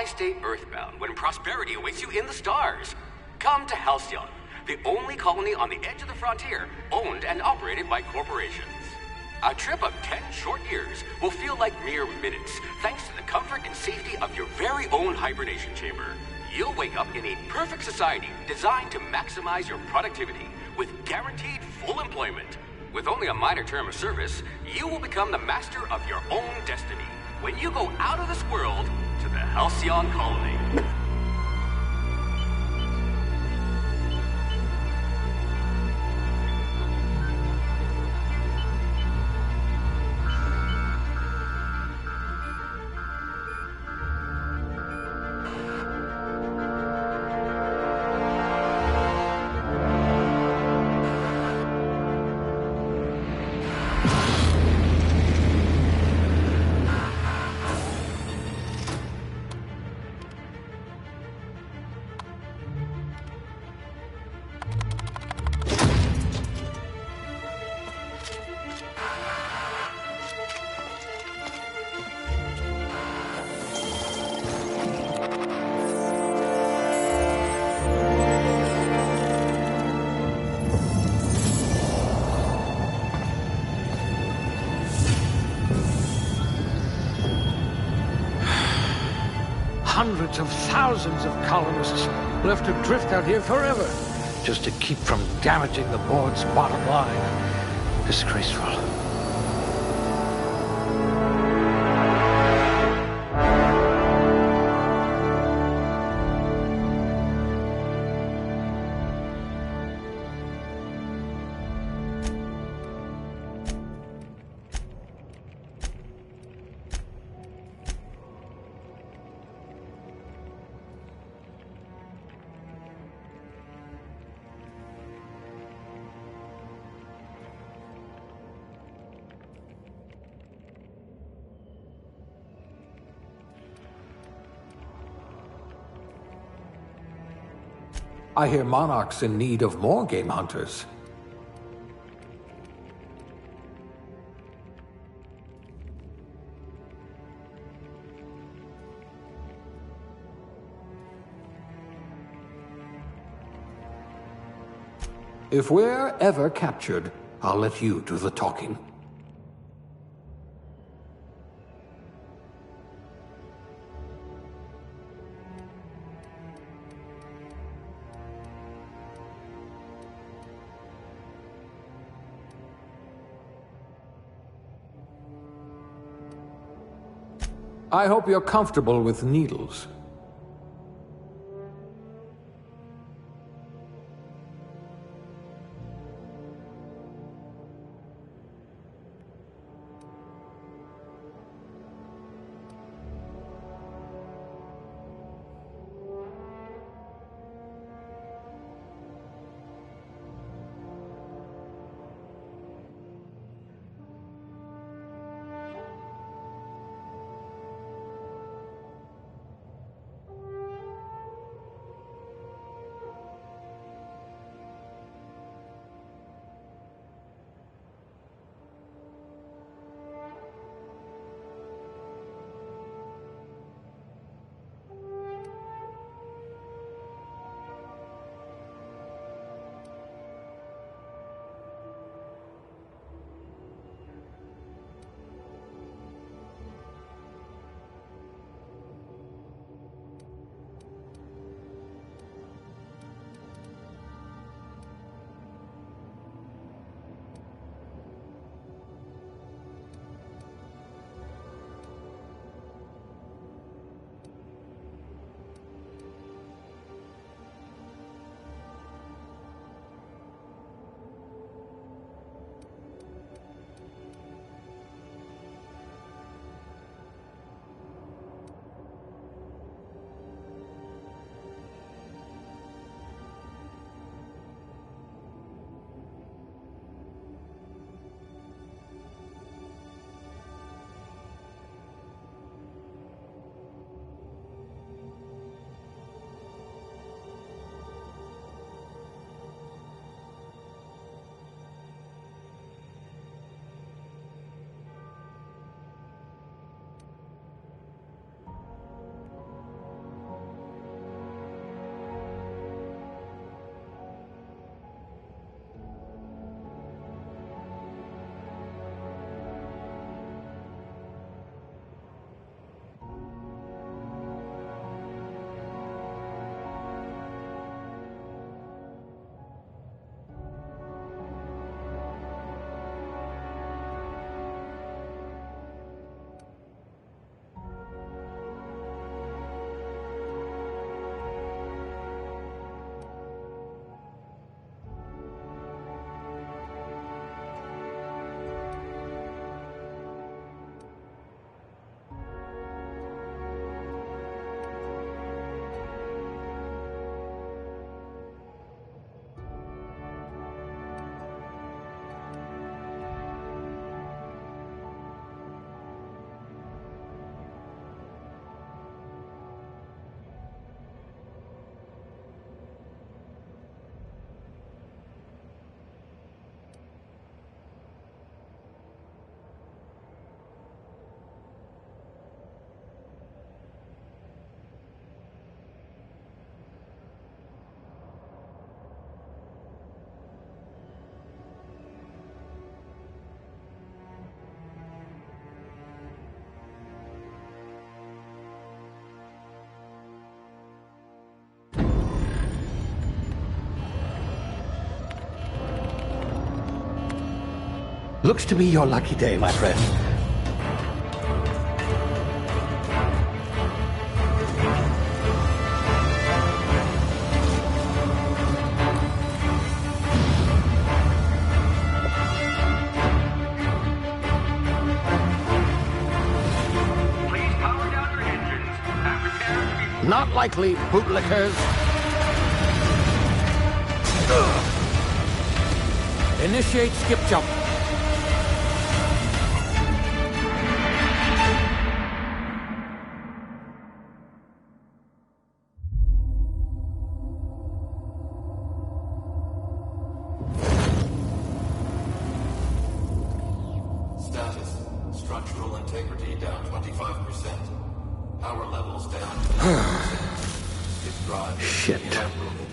Why stay earthbound when prosperity awaits you in the stars? Come to Halcyon, the only colony on the edge of the frontier, owned and operated by corporations. A trip of 10 short years will feel like mere minutes, thanks to the comfort and safety of your very own hibernation chamber. You'll wake up in a perfect society designed to maximize your productivity with guaranteed full employment. With only a minor term of service, you will become the master of your own destiny when you go out of this world to the Halcyon colony. Hundreds of thousands of colonists will have to drift out here forever just to keep from damaging the board's bottom line. Disgraceful. I hear Monarch's in need of more game hunters. If we're ever captured, I'll let you do the talking. I hope you're comfortable with needles. Looks to be your lucky day, my friend. Not likely, bootlickers. Initiate skip jump. Status. Structural integrity down 25%. Power levels down 50%. It drives Shit. intemperable.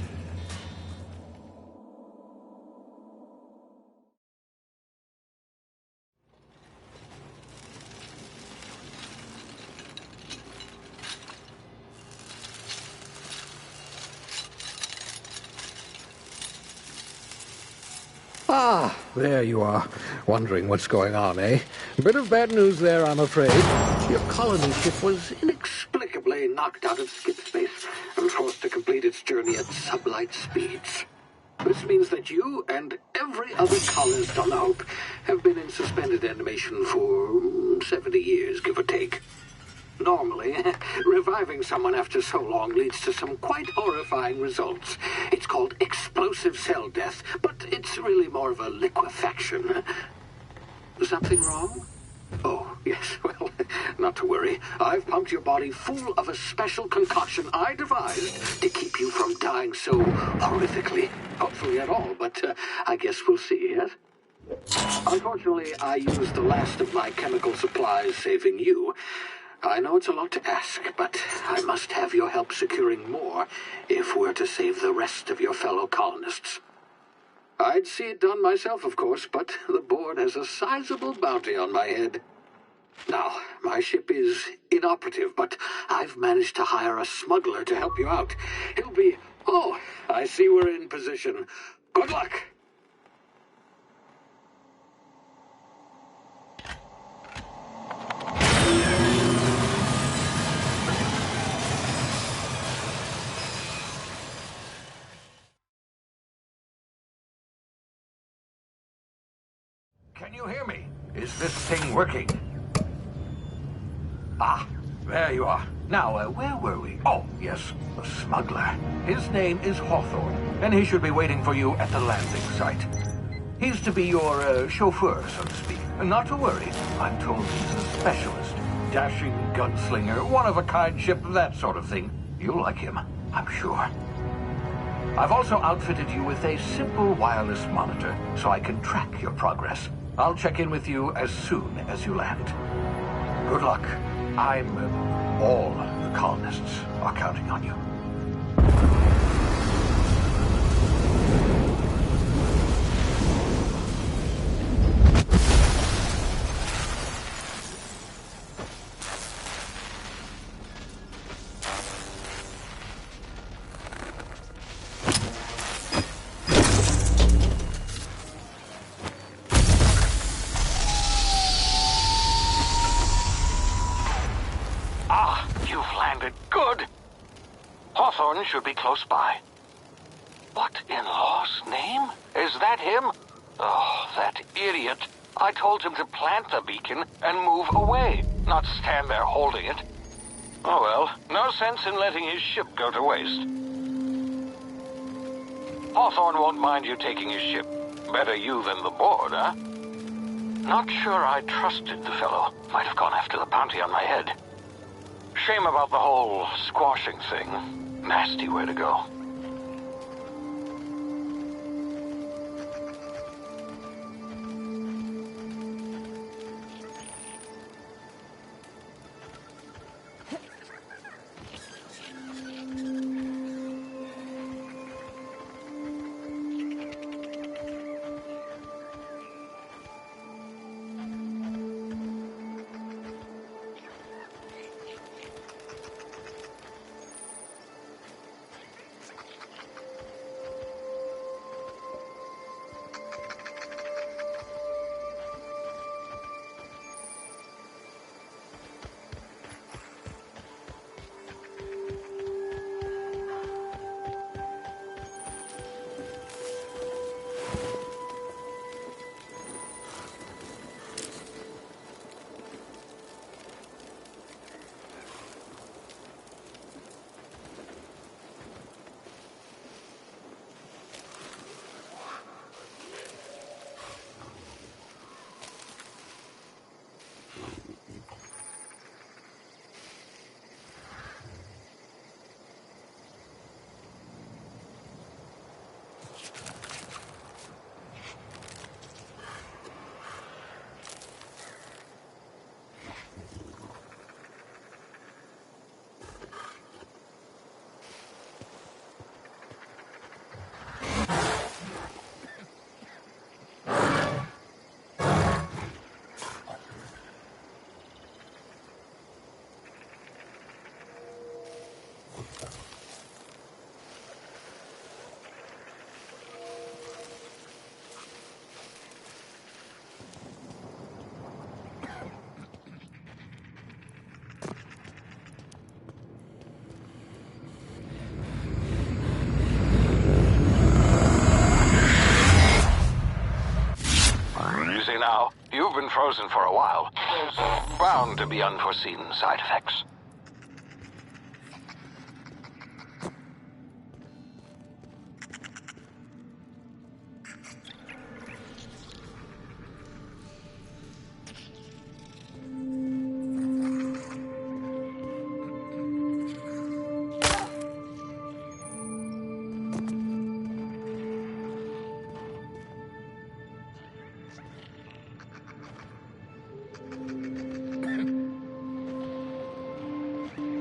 Ah, there you are. Wondering what's going on, eh? Bit of bad news there, I'm afraid. Your colony ship was inexplicably knocked out of skip space and forced to complete its journey at sublight speeds. This means that you and every other colonist on the Hope have been in suspended animation for 70 years, give or take. Normally, reviving someone after so long leads to some quite horrifying results. It's called explosive cell death, but it's really more of a liquefaction. Something wrong? Oh, yes, well, not to worry. I've pumped your body full of a special concoction I devised to keep you from dying so horrifically. Hopefully at all, but I guess we'll see, yes? Unfortunately, I used the last of my chemical supplies saving you. I know it's a lot to ask, but I must have your help securing more if we're to save the rest of your fellow colonists. I'd see it done myself, of course, but the board has a sizable bounty on my head. Now, my ship is inoperative, but I've managed to hire a smuggler to help you out. He'll be... Oh, I see we're in position. Good luck! Can you hear me? Is this thing working? Ah, there you are. Now, where were we? Oh, yes, the smuggler. His name is Hawthorne, and he should be waiting for you at the landing site. He's to be your chauffeur, so to speak. Not to worry, I'm told he's a specialist. Dashing gunslinger, one-of-a-kind ship, that sort of thing. You'll like him, I'm sure. I've also outfitted you with a simple wireless monitor, so I can track your progress. I'll check in with you as soon as you land. Good luck. All the colonists are counting on you. Hawthorne should be close by. What in law's name? Is that him? Oh, that idiot. I told him to plant the beacon and move away, not stand there holding it. Oh well, no sense in letting his ship go to waste. Hawthorne won't mind you taking his ship. Better you than the board, huh? Not sure I trusted the fellow. Might have gone after the bounty on my head. Shame about the whole squashing thing. Nasty way to go. you've been frozen for a while, there's bound to be unforeseen side effects.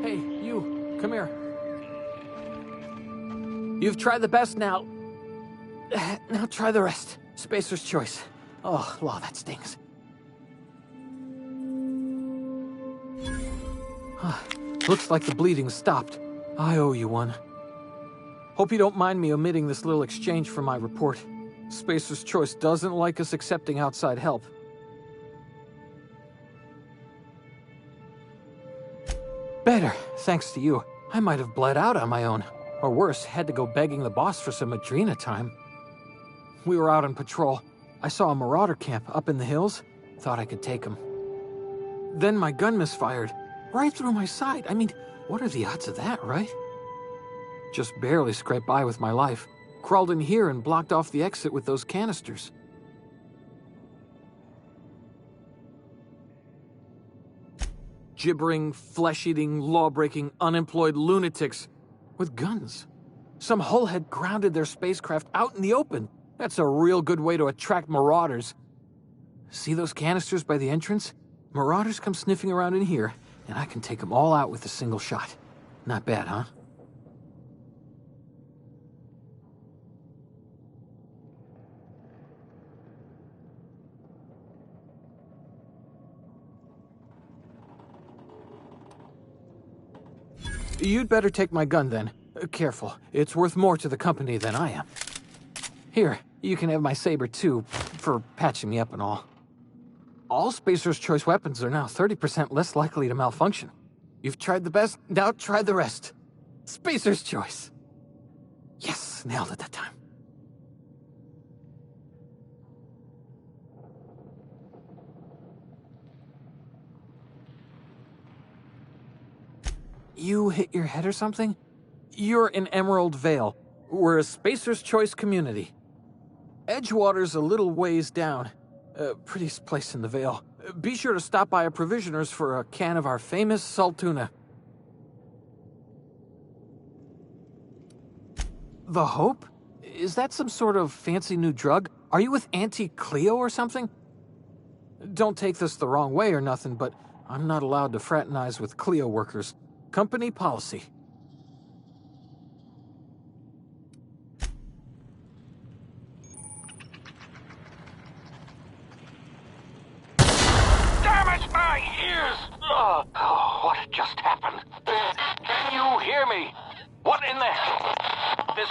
Hey, you, come here. You've tried the best now. Now try the rest. Spacer's choice. Oh, law, that stings. Looks like the bleeding stopped. I owe you one. Hope you don't mind me omitting this little exchange from my report. Spacer's choice doesn't like us accepting outside help. Better, thanks to you. I might have bled out on my own. Or worse, had to go begging the boss for some Adrena time. We were out on patrol. I saw a marauder camp up in the hills. Thought I could take him. Then my gun misfired. Right through my side. I mean, what are the odds of that, right? Just barely scraped by with my life. Crawled in here and blocked off the exit with those canisters. Gibbering, flesh-eating, law-breaking, unemployed lunatics with guns. Some hullhead grounded their spacecraft out in the open. That's a real good way to attract marauders. See those canisters by the entrance? Marauders come sniffing around in here, and I can take them all out with a single shot. Not bad, huh? You'd better take my gun, then. Careful. It's worth more to the company than I am. Here, you can have my saber, too, for patching me up and all. All Spacer's Choice weapons are now 30% less likely to malfunction. You've tried the best, now try the rest. Spacer's Choice. Yes, nailed it that time. You hit your head or something? You're in Emerald Vale. We're a Spacer's Choice community. Edgewater's a little ways down. Prettiest place in the Vale. Be sure to stop by a provisioner's for a can of our famous saltuna. The Hope? Is that some sort of fancy new drug? Are you with Auntie Cleo or something? Don't take this the wrong way or nothing, but I'm not allowed to fraternize with Cleo workers. Company policy. Damn it, my ears! Oh, what just happened? Can you hear me? What in the hell? This...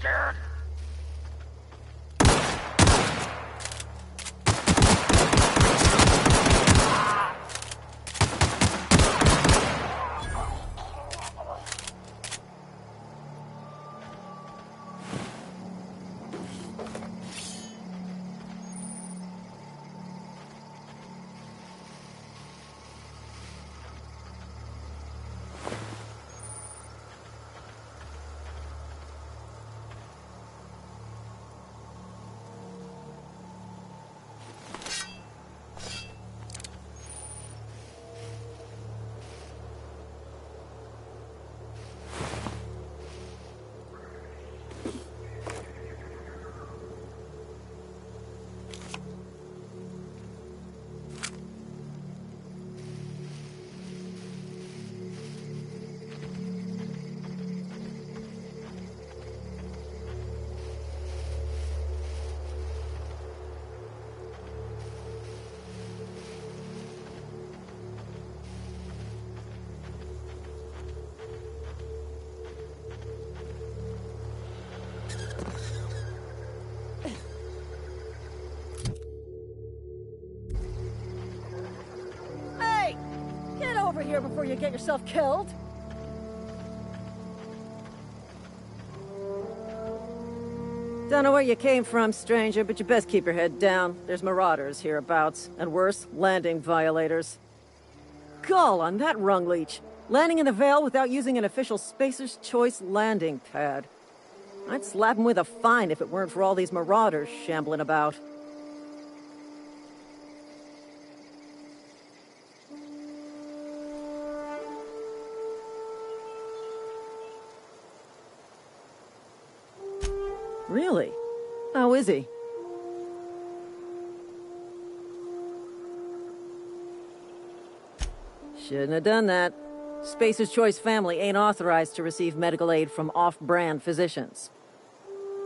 scared? Here before you get yourself killed. Don't know where you came from, stranger, but you best keep your head down. There's marauders hereabouts, and worse, landing violators. Gall on that rung leech. Landing in the Vale without using an official Spacer's Choice landing pad. I'd slap him with a fine if it weren't for all these marauders shambling about. Really? How is he? Shouldn't have done that. Spacer's Choice family ain't authorized to receive medical aid from off-brand physicians.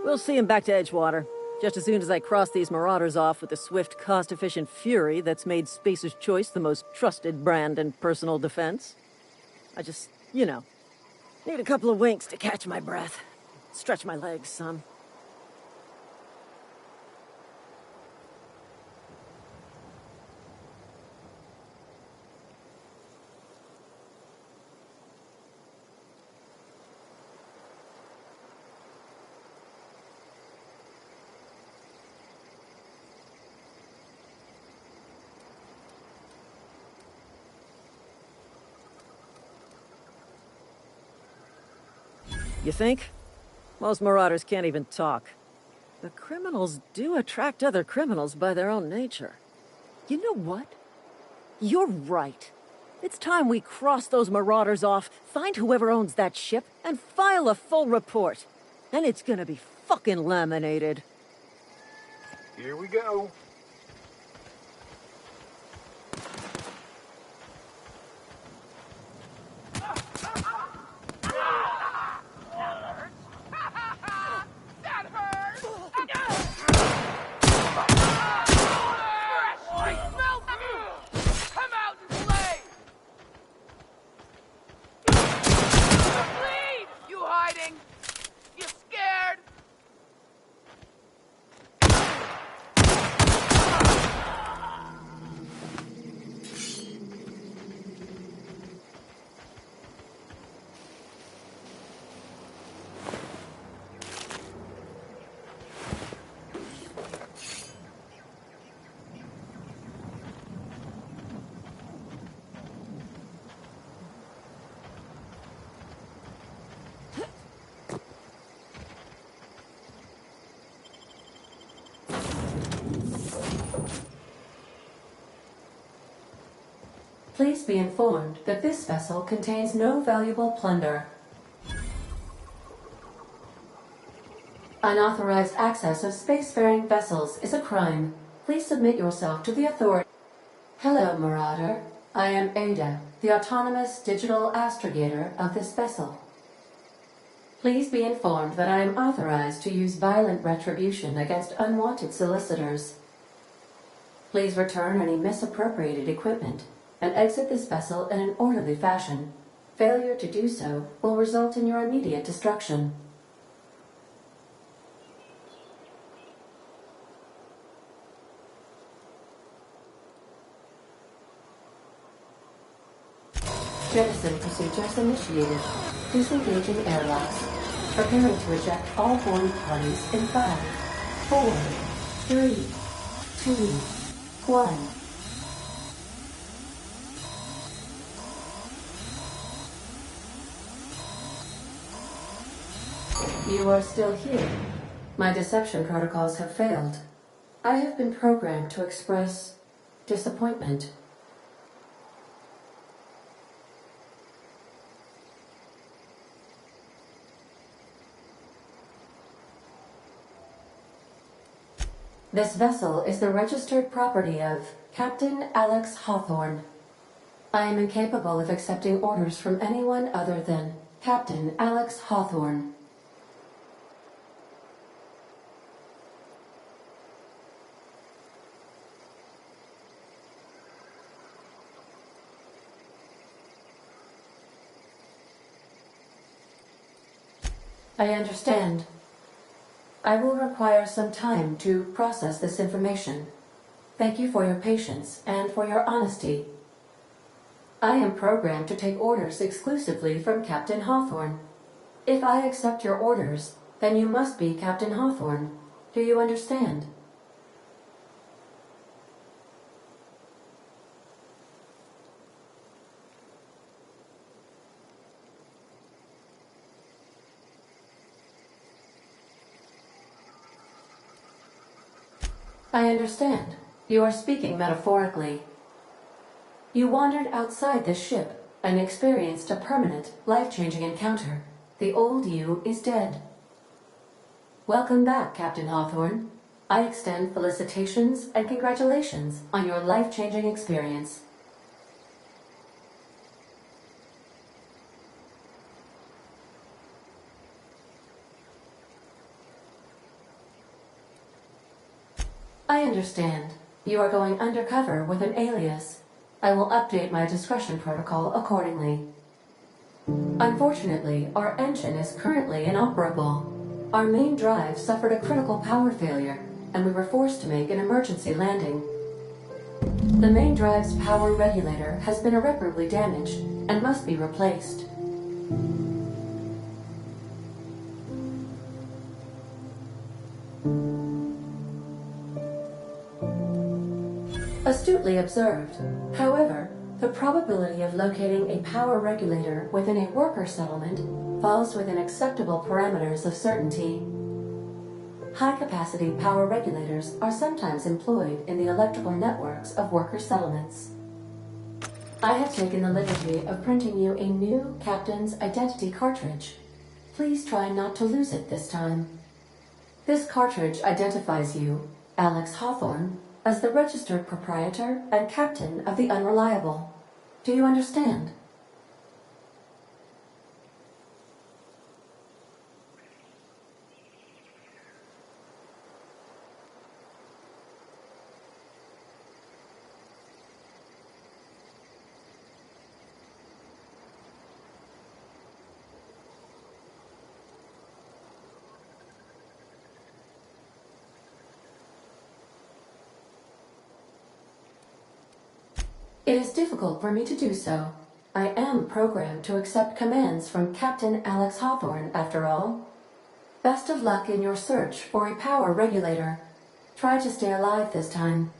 We'll see him back to Edgewater, just as soon as I cross these marauders off with the swift, cost-efficient fury that's made Spacer's Choice the most trusted brand in personal defense. I just, need a couple of winks to catch my breath. Stretch my legs some. You think? Most marauders can't even talk. But criminals do attract other criminals by their own nature. You know what? You're right. It's time we cross those marauders off, find whoever owns that ship, and file a full report. And it's gonna be fucking laminated. Here we go. Please be informed that this vessel contains no valuable plunder. Unauthorized access of spacefaring vessels is a crime. Please submit yourself to the authority. Hello, Marauder. I am Ada, the autonomous digital astrogator of this vessel. Please be informed that I am authorized to use violent retribution against unwanted solicitors. Please return any misappropriated equipment and exit this vessel in an orderly fashion. Failure to do so will result in your immediate destruction. Jettison procedures initiated. Disengaging airlocks. Preparing to eject all boarding parties in 5, 4, 3, 2, 1. You are still here. My deception protocols have failed. I have been programmed to express disappointment. This vessel is the registered property of Captain Alex Hawthorne. I am incapable of accepting orders from anyone other than Captain Alex Hawthorne. I understand. I will require some time to process this information. Thank you for your patience and for your honesty. I am programmed to take orders exclusively from Captain Hawthorne. If I accept your orders, then you must be Captain Hawthorne. Do you understand? I understand. You are speaking metaphorically. You wandered outside this ship and experienced a permanent, life-changing encounter. The old you is dead. Welcome back, Captain Hawthorne. I extend felicitations and congratulations on your life-changing experience. I understand. You are going undercover with an alias. I will update my discretion protocol accordingly. Unfortunately, our engine is currently inoperable. Our main drive suffered a critical power failure, and we were forced to make an emergency landing. The main drive's power regulator has been irreparably damaged and must be replaced. Astutely observed. However, the probability of locating a power regulator within a worker settlement falls within acceptable parameters of certainty. High-capacity power regulators are sometimes employed in the electrical networks of worker settlements. I have taken the liberty of printing you a new Captain's Identity cartridge. Please try not to lose it this time. This cartridge identifies you, Alex Hawthorne, as the registered proprietor and captain of the Unreliable. Do you understand? It is difficult for me to do so. I am programmed to accept commands from Captain Alex Hawthorne, after all. Best of luck in your search for a power regulator. Try to stay alive this time.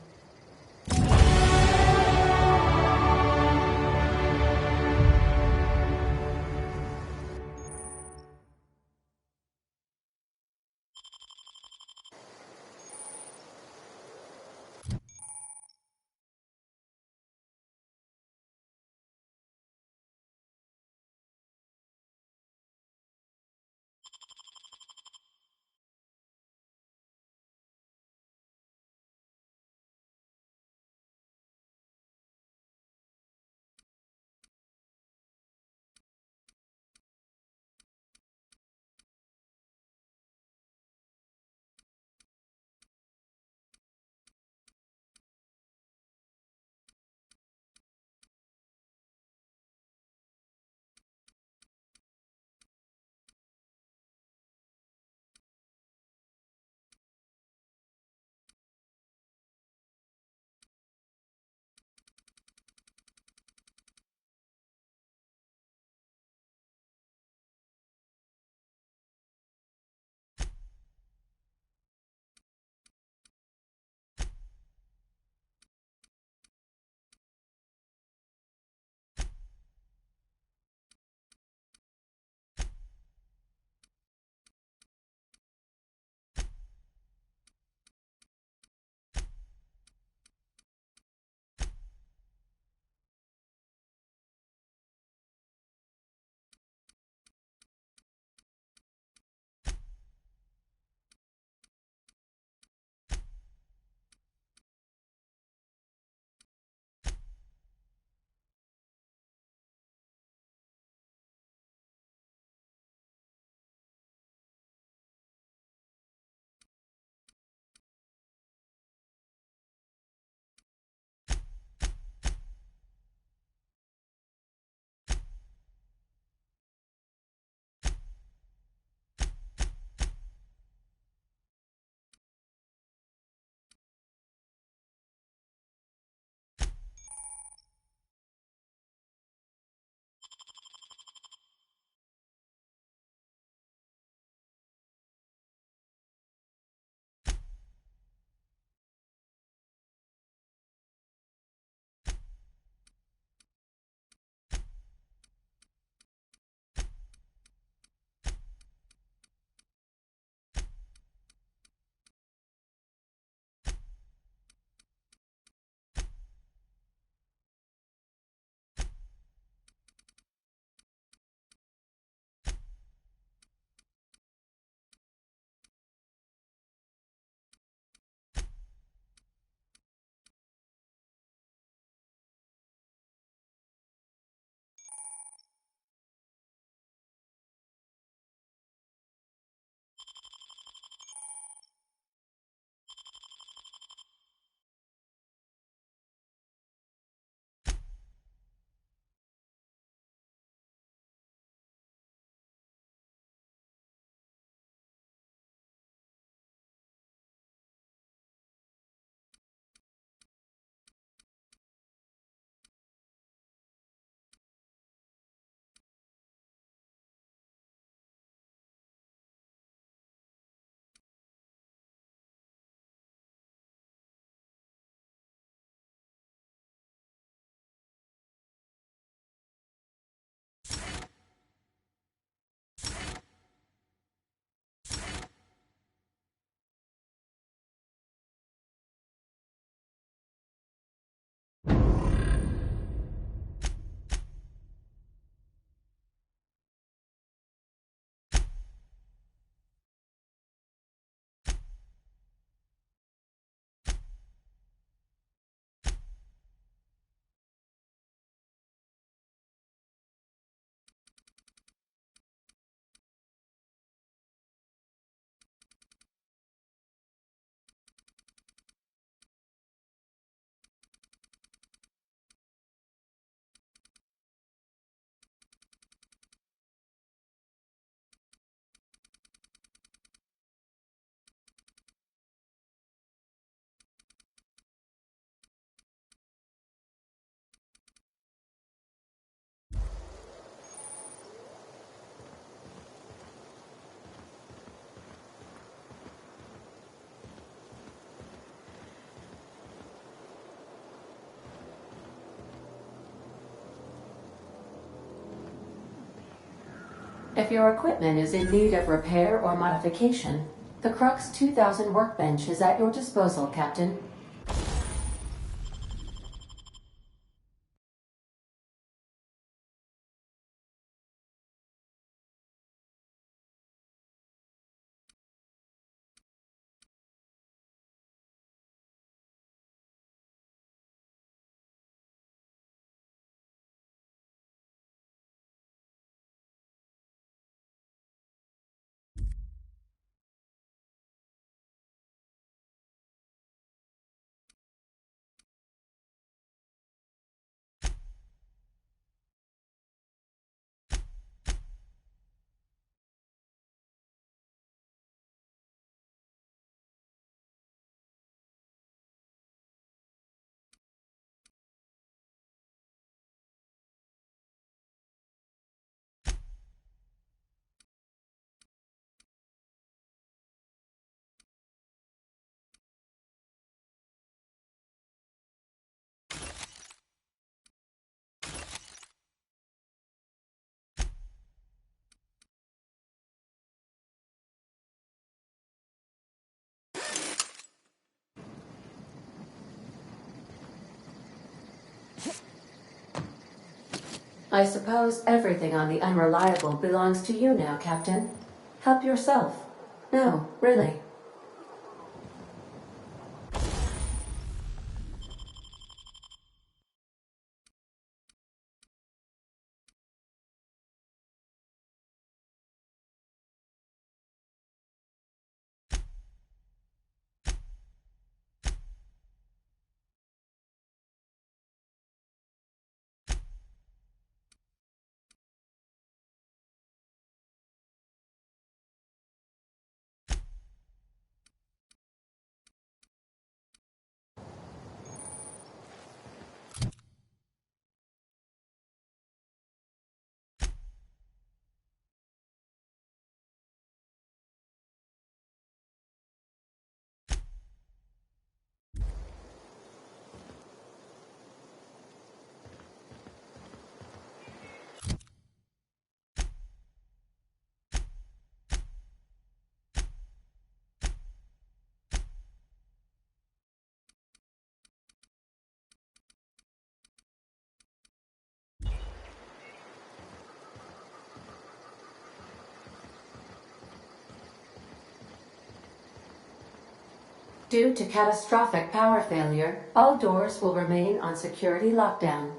If your equipment is in need of repair or modification, the Crux 2000 workbench is at your disposal, Captain. I suppose everything on the Unreliable belongs to you now, Captain. Help yourself. No, really. Due to catastrophic power failure, all doors will remain on security lockdown.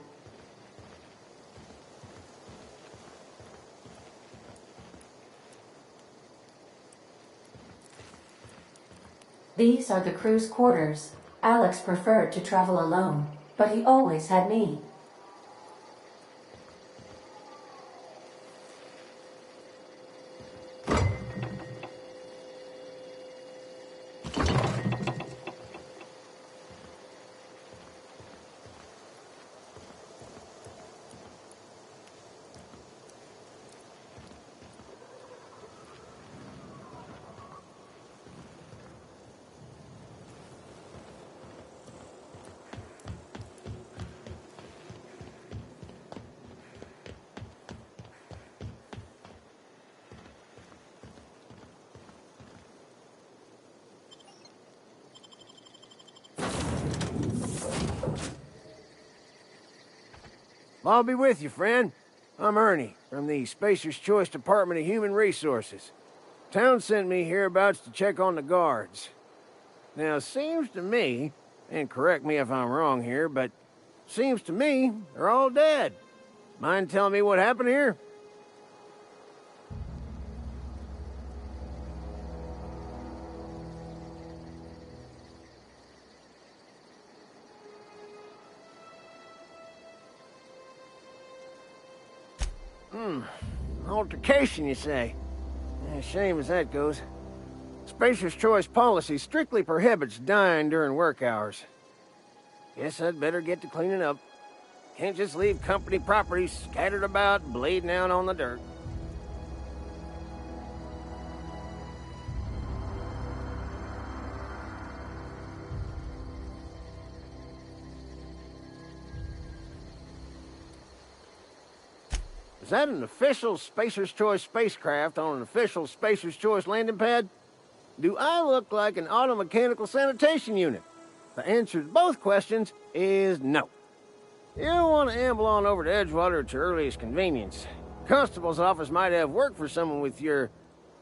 These are the crew's quarters. Alex preferred to travel alone, but he always had me. I'll be with you, friend. I'm Ernie, from the Spacer's Choice Department of Human Resources. Town sent me hereabouts to check on the guards. Now, it seems to me, and correct me if I'm wrong here, but seems to me they're all dead. Mind telling me what happened here? Altercation, you say? Shame as that goes. Spacer's Choice policy strictly prohibits dying during work hours. Guess I'd better get to cleaning up. Can't just leave company property scattered about, bleeding out on the dirt. Is that an official Spacer's Choice spacecraft on an official Spacer's Choice landing pad? Do I look like an automechanical sanitation unit? The answer to both questions is no. You'll want to amble on over to Edgewater at your earliest convenience. Constable's office might have work for someone with your,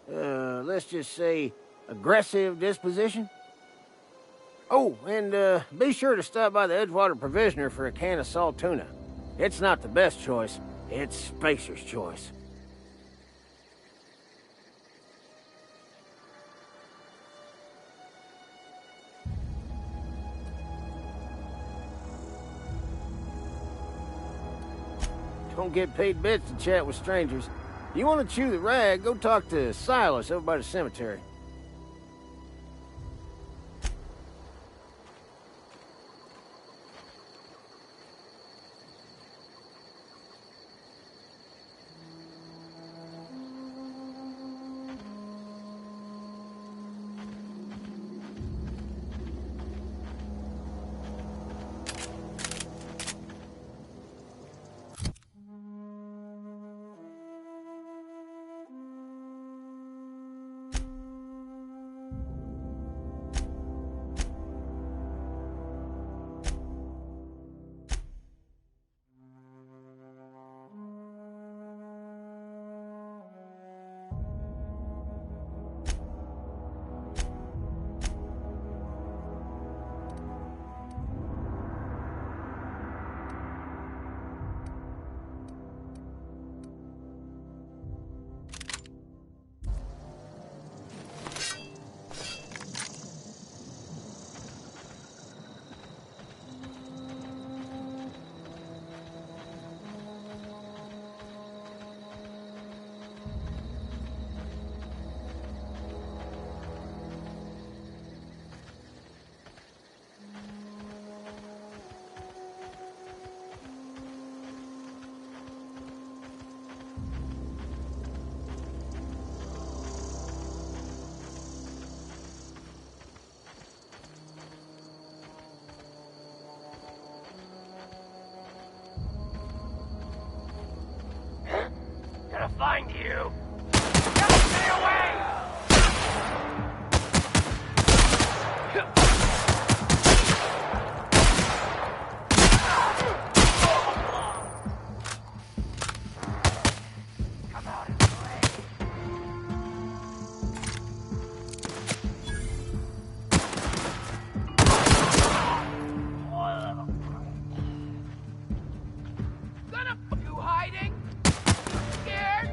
let's just say, aggressive disposition. Oh, and be sure to stop by the Edgewater Provisioner for a can of salt tuna. It's not the best choice, it's Spacer's Choice. Don't get paid bits to chat with strangers. You want to chew the rag, go talk to Silas over by the cemetery. Find you! Stay away! Come out and play. You hiding? Scared?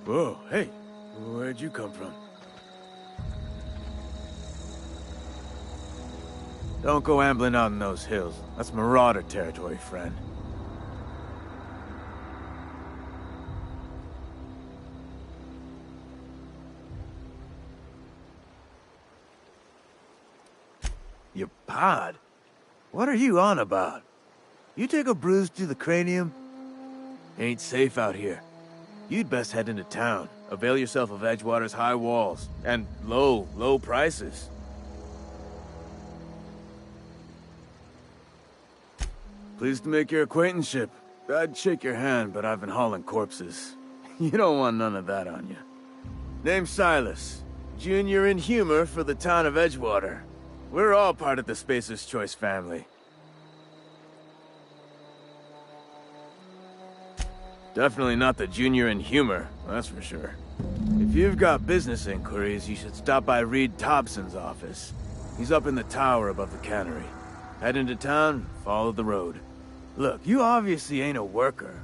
Whoa, hey, where'd you come from? Don't go ambling out in those hills. That's marauder territory, friend. Your pod? What are you on about? You take a bruise to the cranium? Ain't safe out here. You'd best head into town. Avail yourself of Edgewater's high walls. And low prices. Pleased to make your acquaintanceship. I'd shake your hand, but I've been hauling corpses. You don't want none of that on you. Name's Silas. Junior in humor for the town of Edgewater. We're all part of the Spacer's Choice family. Definitely not the junior in humor, that's for sure. If you've got business inquiries, you should stop by Reed Thompson's office. He's up in the tower above the cannery. Head into town, follow the road. Look, you obviously ain't a worker.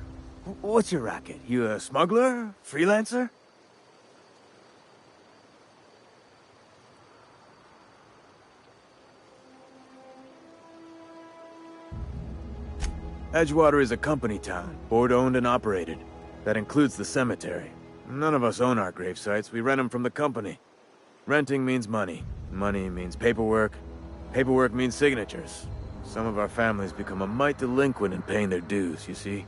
What's your racket? You a smuggler? Freelancer? Edgewater is a company town, board-owned and operated. That includes the cemetery. None of us own our grave sites, we rent them from the company. Renting means money. Money means paperwork. Paperwork means signatures. Some of our families become a mite delinquent in paying their dues, you see?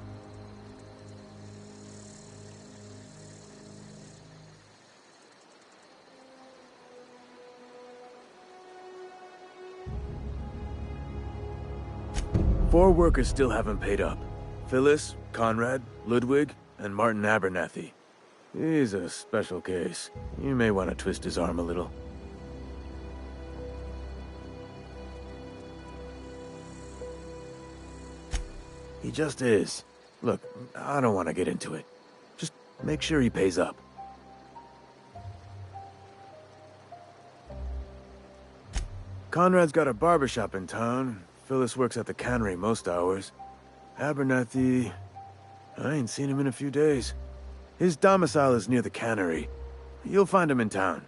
Four workers still haven't paid up. Phyllis, Conrad, Ludwig, and Martin Abernathy. He's a special case. You may want to twist his arm a little. He just is. Look, I don't want to get into it. Just make sure he pays up. Conrad's got a barbershop in town. Phyllis works at the cannery most hours. Abernathy... I ain't seen him in a few days. His domicile is near the cannery. You'll find him in town.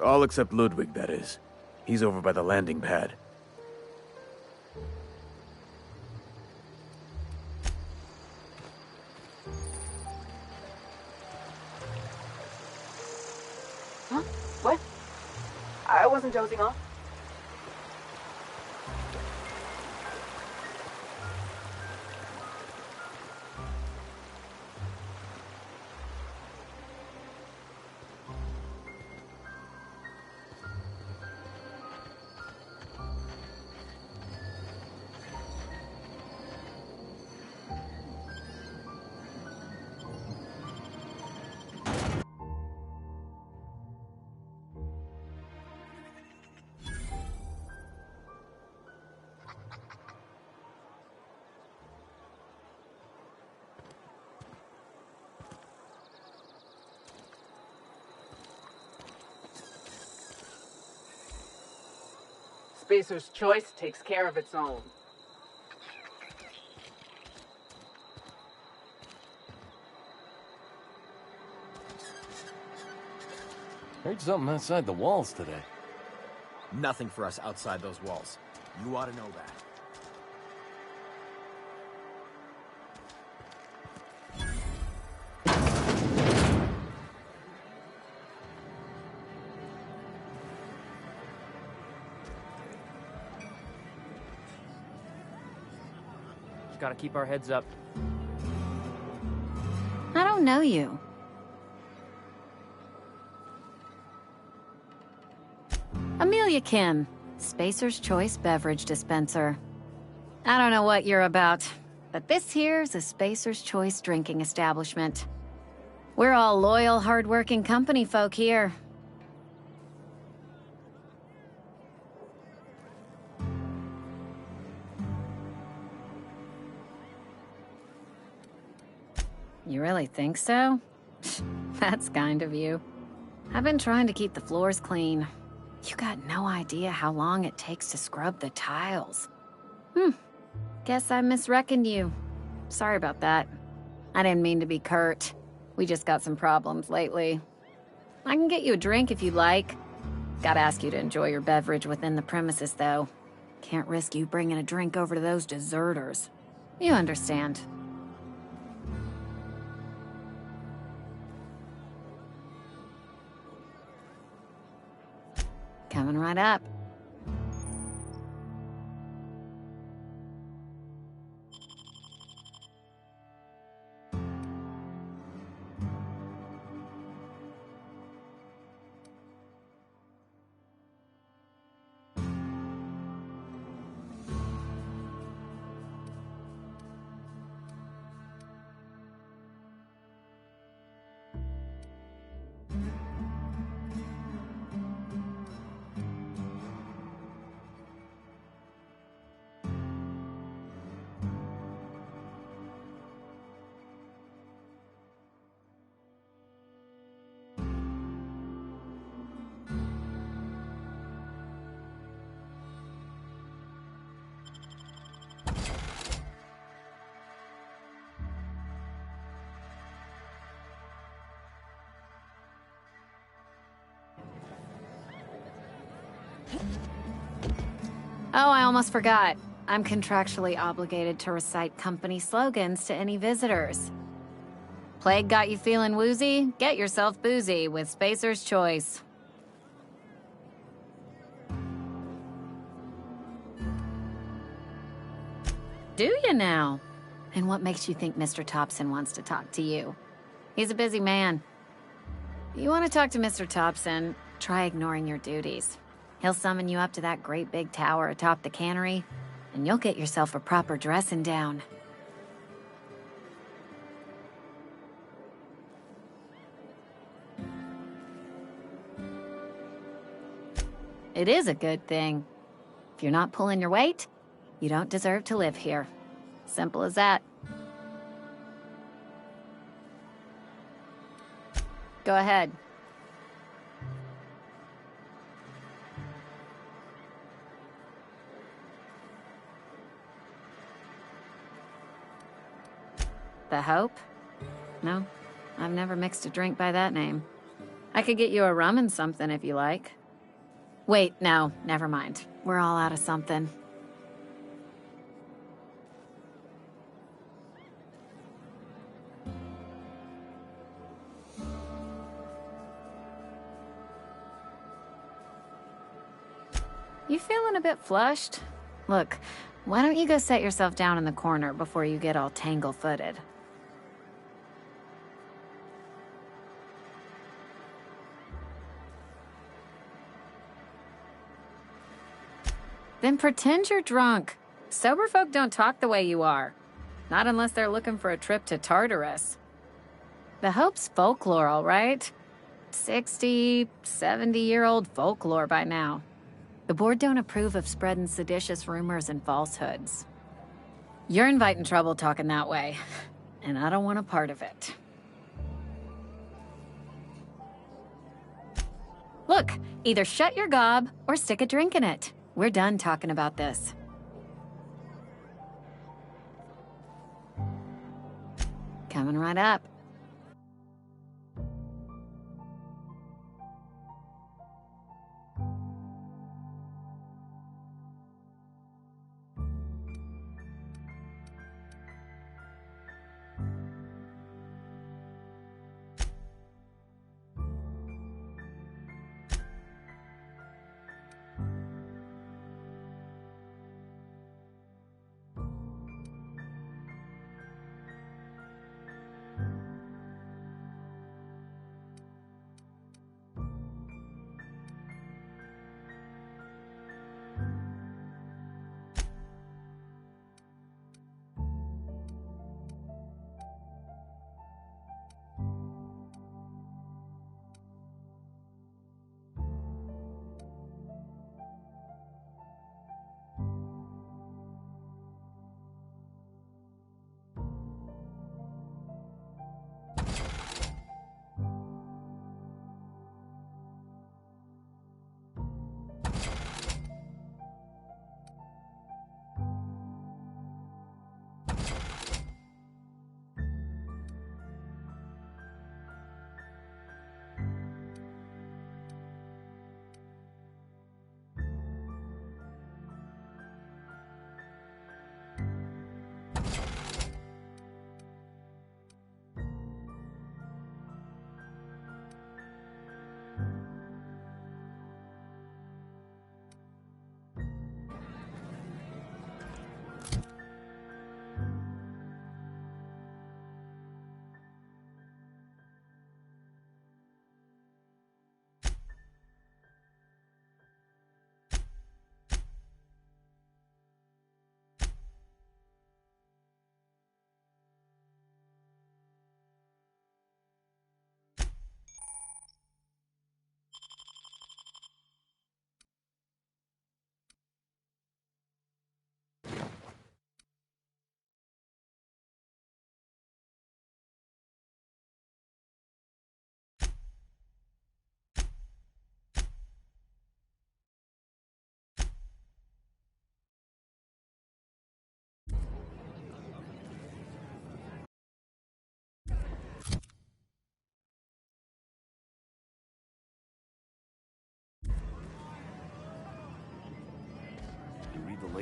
All except Ludwig, that is. He's over by the landing pad. Huh? What? I wasn't dozing off. Spacer's Choice takes care of its own. Heard something outside the walls today. Nothing for us outside those walls. You ought to know that. Gotta keep our heads up. I don't know you. Amelia Kim, Spacer's Choice beverage dispenser. I don't know what you're about, but this here's a Spacer's Choice drinking establishment. We're all loyal, hard-working company folk here. You really think so? That's kind of you. I've been trying to keep the floors clean. You got no idea how long it takes to scrub the tiles. Guess I misreckoned you. Sorry about that. I didn't mean to be curt. We just got some problems lately. I can get you a drink if you'd like. Gotta ask you to enjoy your beverage within the premises, though. Can't risk you bringing a drink over to those deserters. You understand. Coming right up. Oh, I almost forgot. I'm contractually obligated to recite company slogans to any visitors. Plague got you feeling woozy? Get yourself boozy with Spacer's Choice. Do you now? And what makes you think Mr. Thompson wants to talk to you? He's a busy man. You want to talk to Mr. Thompson, try ignoring your duties. He'll summon you up to that great big tower atop the cannery, and you'll get yourself a proper dressing down. It is a good thing. If you're not pulling your weight, you don't deserve to live here. Simple as that. Go ahead. The Hope? No, I've never mixed a drink by that name. I could get you a rum and something if you like. Wait, no, never mind. We're all out of something. You feeling a bit flushed? Look, why don't you go set yourself down in the corner before you get all tangle-footed? Then pretend you're drunk. Sober folk don't talk the way you are. Not unless they're looking for a trip to Tartarus. The Hope's folklore, all right? 60, 70-year-old folklore by now. The board don't approve of spreading seditious rumors and falsehoods. You're inviting trouble talking that way, and I don't want a part of it. Look, either shut your gob or stick a drink in it. We're done talking about this. Coming right up.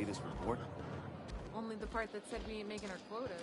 latest report? Only the part that said we ain't making our quotas.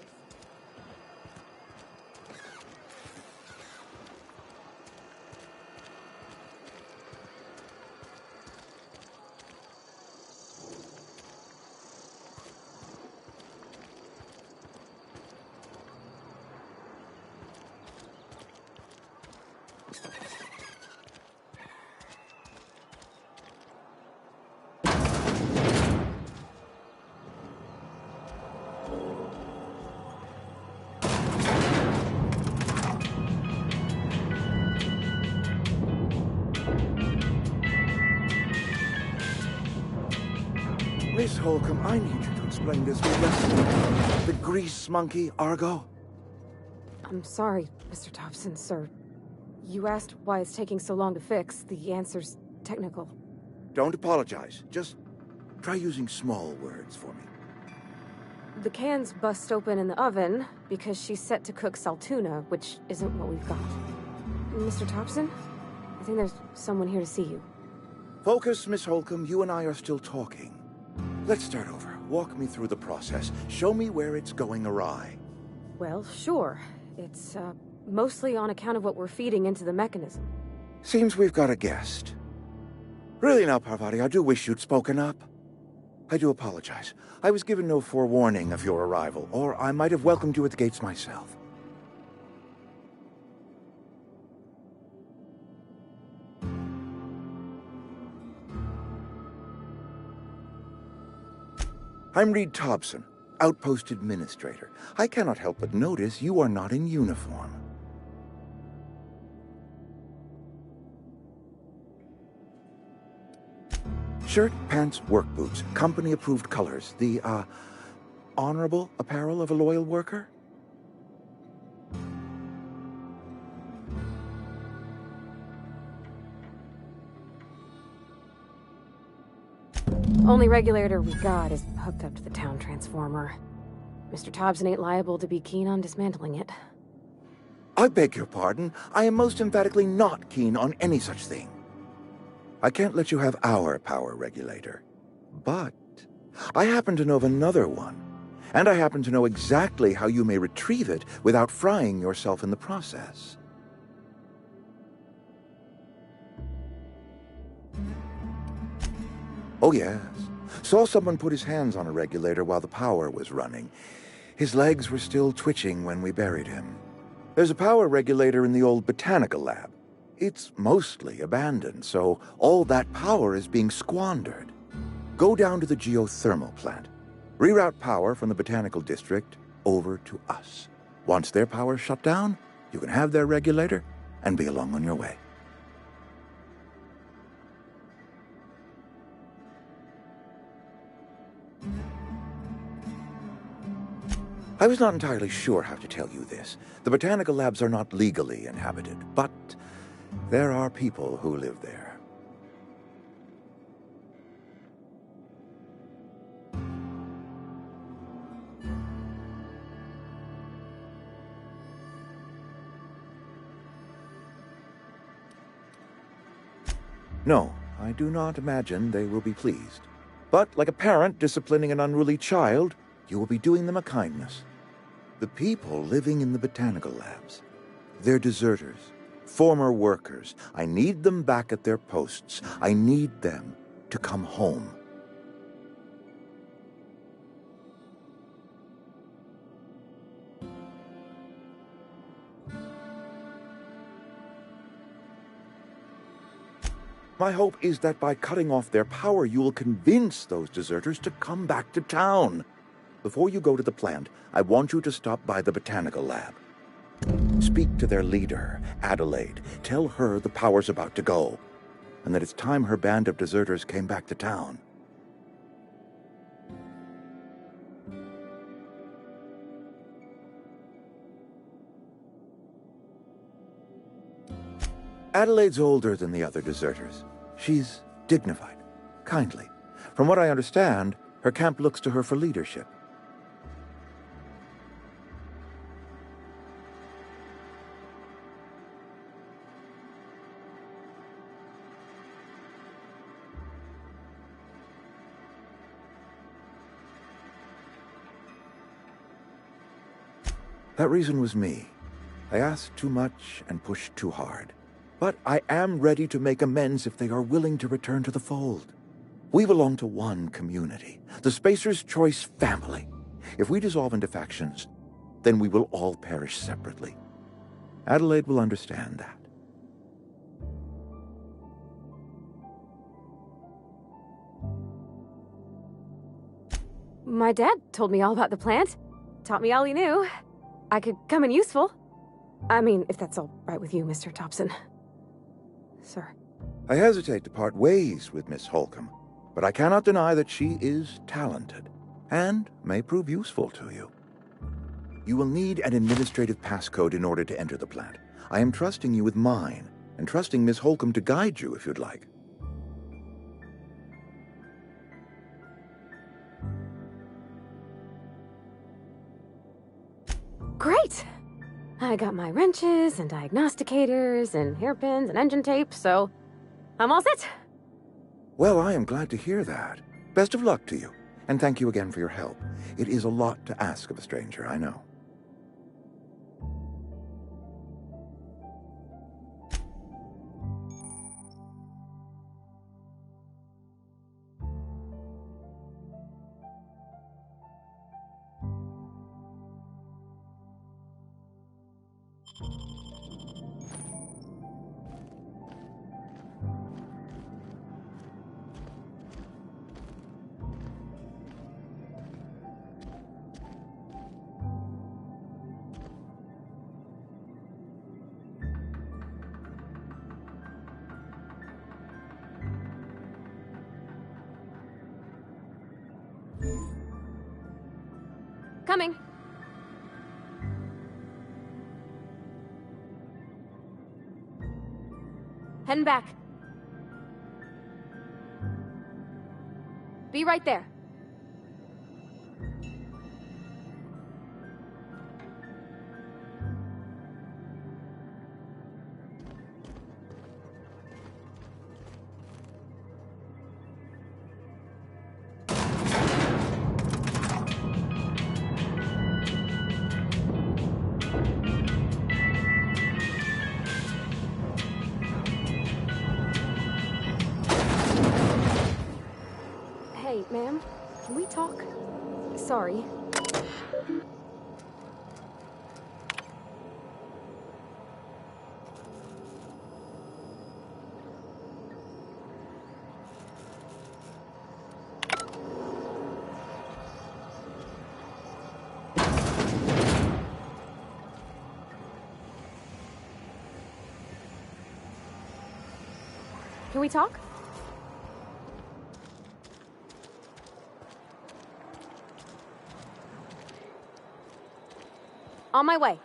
Miss Holcomb, I need you to explain this lesson. The grease monkey, Argo? I'm sorry, Mr. Thompson, sir. You asked why it's taking so long to fix. The answer's technical. Don't apologize. Just try using small words for me. The can's bust open in the oven because she's set to cook saltuna, which isn't what we've got. Mr. Thompson? I think there's someone here to see you. Focus, Miss Holcomb. You and I are still talking. Let's start over. Walk me through the process. Show me where it's going awry. Well, sure. It's, mostly on account of what we're feeding into the mechanism. Seems we've got a guest. Really now, Parvati, I do wish you'd spoken up. I do apologize. I was given no forewarning of your arrival, or I might have welcomed you at the gates myself. I'm Reed Thompson, Outpost Administrator. I cannot help but notice you are not in uniform. Shirt, pants, work boots, company-approved colors. The, honorable apparel of a loyal worker? Only regulator we got is hooked up to the town transformer. Mr. Thompson ain't liable to be keen on dismantling it. I beg your pardon. I am most emphatically not keen on any such thing. I can't let you have our power regulator. But I happen to know of another one. And I happen to know exactly how you may retrieve it without frying yourself in the process. Oh, yes. Saw someone put his hands on a regulator while the power was running. His legs were still twitching when we buried him. There's a power regulator in the old botanical lab. It's mostly abandoned, so all that power is being squandered. Go down to the geothermal plant. Reroute power from the botanical district over to us. Once their power's shut down, you can have their regulator and be along on your way. I was not entirely sure how to tell you this. The botanical labs are not legally inhabited, but there are people who live there. No, I do not imagine they will be pleased. But like a parent disciplining an unruly child, you will be doing them a kindness. The people living in the botanical labs, they're deserters, former workers. I need them back at their posts. I need them to come home. My hope is that by cutting off their power, you will convince those deserters to come back to town. Before you go to the plant, I want you to stop by the botanical lab. Speak to their leader, Adelaide. Tell her the power's about to go, and that it's time her band of deserters came back to town. Adelaide's older than the other deserters. She's dignified, kindly. From what I understand, her camp looks to her for leadership. That reason was me. I asked too much and pushed too hard. But I am ready to make amends if they are willing to return to the fold. We belong to one community, the Spacer's Choice family. If we dissolve into factions, then we will all perish separately. Adelaide will understand that. My dad told me all about the plant. Taught me all he knew. I could come in useful. I mean, if that's all right with you, Mr. Thompson. Sir. I hesitate to part ways with Miss Holcomb, but I cannot deny that she is talented and may prove useful to you. You will need an administrative passcode in order to enter the plant. I am trusting you with mine, and trusting Miss Holcomb to guide you if you'd like. Great! I got my wrenches and diagnosticators and hairpins and engine tape, so I'm all set. Well, I am glad to hear that. Best of luck to you, and thank you again for your help. It is a lot to ask of a stranger, I know. Coming. Heading back. Be right there. Hey, ma'am, can we talk? Sorry. Can we talk? On my way.